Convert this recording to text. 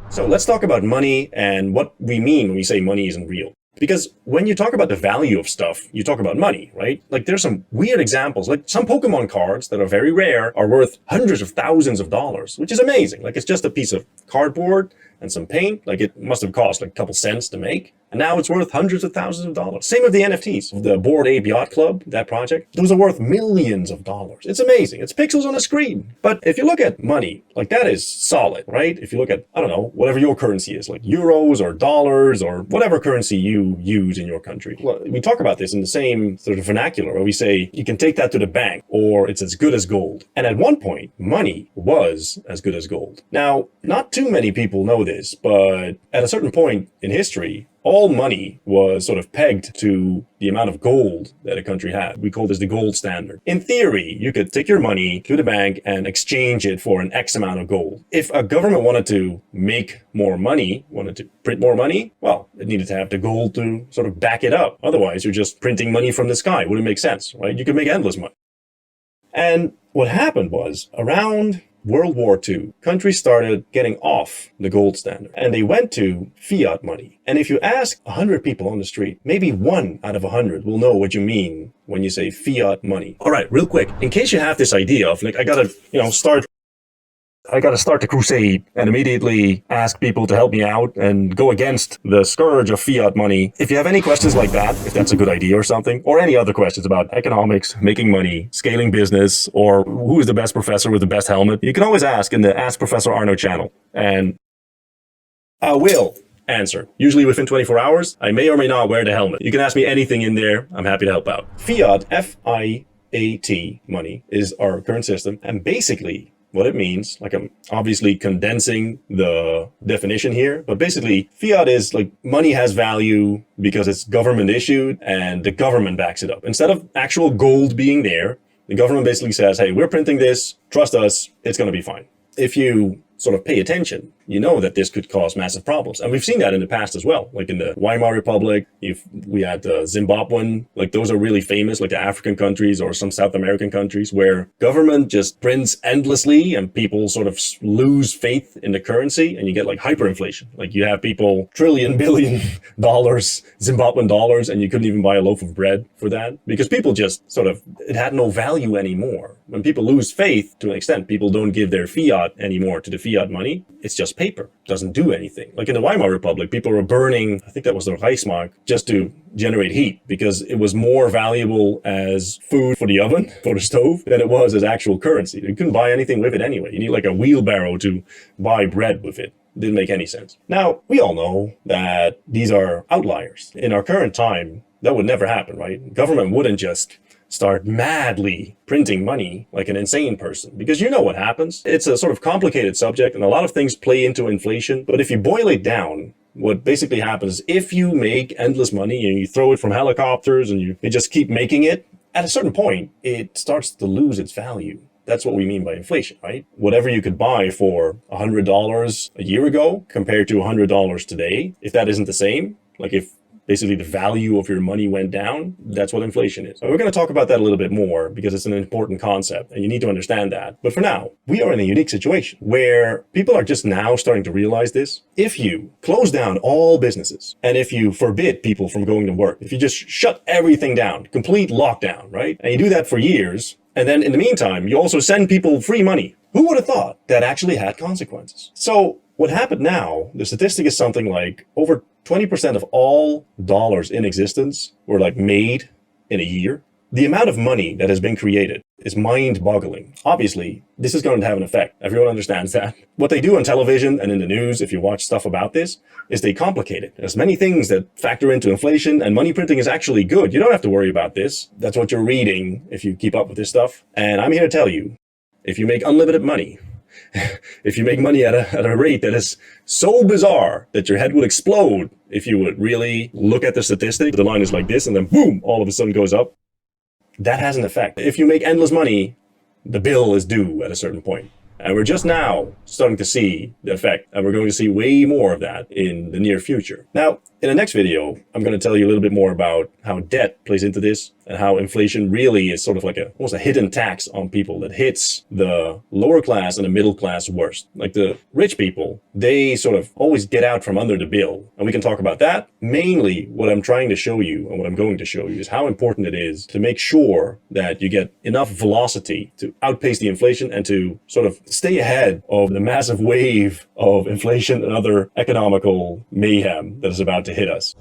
So let's talk about money and what we mean when we say money isn't real. Because when you talk about the value of stuff, you talk about money, right? Like there's some weird examples, like some Pokemon cards that are very rare are worth hundreds of thousands of dollars, which is amazing. Like it's just a piece of cardboard and some paint. Like it must have cost like a couple cents to make. And now it's worth hundreds of thousands of dollars. Same with the NFTs, the Bored Ape Yacht Club, that project. Those are worth millions of dollars. It's amazing. It's pixels on a screen. But if you look at money, like that is solid, right? If you look at, I don't know, whatever your currency is, like euros or dollars or whatever currency you use in your country. Well, we talk about this in the same sort of vernacular where we say you can take that to the bank or it's as good as gold. And at one point, money was as good as gold. Now, not too many people know this, but at a certain point in history, all money was sort of pegged to the amount of gold that a country had. We call this the gold standard. In theory, you could take your money to the bank and exchange it for an X amount of gold. If a government wanted to make more money, wanted to print more money, well, it needed to have the gold to sort of back it up. Otherwise, you're just printing money from the sky. Wouldn't make sense, right? You could make endless money. And what happened was around World War II, countries started getting off the gold standard and they went to fiat money. And if you ask 100 people on the street, maybe 1 out of 100 will know what you mean when you say fiat money. All right, real quick, in case you have this idea of like, I gotta start the crusade and immediately ask people to help me out and go against the scourge of fiat money. If you have any questions like that, if that's a good idea or something, or any other questions about economics, making money, scaling business, or who is the best professor with the best helmet, you can always ask in the Ask Professor Arno channel. And I will answer. Usually within 24 hours, I may or may not wear the helmet. You can ask me anything in there. I'm happy to help out. Fiat, F-I-A-T money is our current system. And basically, what it means, like I'm obviously condensing the definition here, but basically fiat is like money has value because it's government issued and the government backs it up. Instead of actual gold being there, the government basically says, hey, we're printing this, trust us, it's going to be fine. If you sort of pay attention, you know that this could cause massive problems. And we've seen that in the past as well. Like in the Weimar Republic, we had Zimbabwean, like those are really famous, like the African countries or some South American countries where government just prints endlessly and people sort of lose faith in the currency and you get like hyperinflation. Like you have people billion dollars, Zimbabwean dollars, and you couldn't even buy a loaf of bread for that because people just sort of, it had no value anymore. When people lose faith to an extent, people don't give their fiat anymore to the fiat money. It's just paper. It doesn't do anything. Like in the Weimar Republic, people were burning, I think that was the Reichsmark, just to generate heat because it was more valuable as food for the oven, for the stove, than it was as actual currency. You couldn't buy anything with it anyway. You need like a wheelbarrow to buy bread with it. Didn't make any sense. Now, we all know that these are outliers. In our current time, that would never happen, right? Government wouldn't just start madly printing money like an insane person, because you know what happens. It's a sort of complicated subject and a lot of things play into inflation. But if you boil it down, what basically happens, if you make endless money and you throw it from helicopters and you just keep making it, at a certain point, it starts to lose its value. That's what we mean by inflation, right? Whatever you could buy for $100 a year ago compared to $100 today, if that isn't the same, like if basically the value of your money went down, that's what inflation is. And we're going to talk about that a little bit more because it's an important concept and you need to understand that. But for now, we are in a unique situation where people are just now starting to realize this. If you close down all businesses and if you forbid people from going to work, if you just shut everything down, complete lockdown, right? And you do that for years, and then in the meantime, you also send people free money. Who would have thought that actually had consequences? So what happened now, the statistic is something like over 20% of all dollars in existence were like made in a year. The amount of money that has been created is mind-boggling. Obviously, this is going to have an effect. Everyone understands that. What they do on television and in the news, if you watch stuff about this, is they complicate it. There's many things that factor into inflation, and money printing is actually good. You don't have to worry about this. That's what you're reading if you keep up with this stuff. And I'm here to tell you, if you make unlimited money, if you make money at a rate that is so bizarre that your head would explode if you would really look at the statistic, the line is like this and then boom, all of a sudden goes up. That has an effect. If you make endless money, the bill is due at a certain point. And we're just now starting to see the effect, and we're going to see way more of that in the near future. Now, in the next video, I'm going to tell you a little bit more about how debt plays into this, and how inflation really is sort of like almost a hidden tax on people that hits the lower class and the middle class worst. Like the rich people, they sort of always get out from under the bill. And we can talk about that. Mainly what I'm trying to show you and what I'm going to show you is how important it is to make sure that you get enough velocity to outpace the inflation and to sort of stay ahead of the massive wave of inflation and other economical mayhem that is about to hit us.